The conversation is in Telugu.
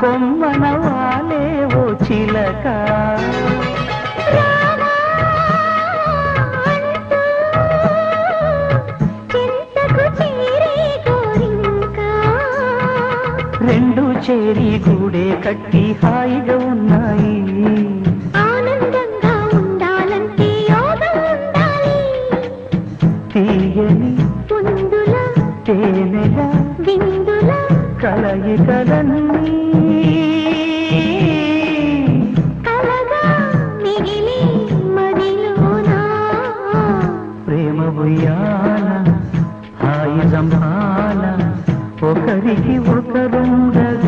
కొమ్మన వాలేవో చిలక రెండు చేరి గూడే కట్టి హాయిగా ఉన్నాయి. ఆనందంగా ఉండాలంటే యోగం ఉండాలి. తీయని పొందుల తేనెల విందుల కలయికలన్నీ కలగా మిగిలి మదిలోనా ప్రేమ ఉయ్యాల హాయి జంపాల ఒకరికి ఒకరుండగా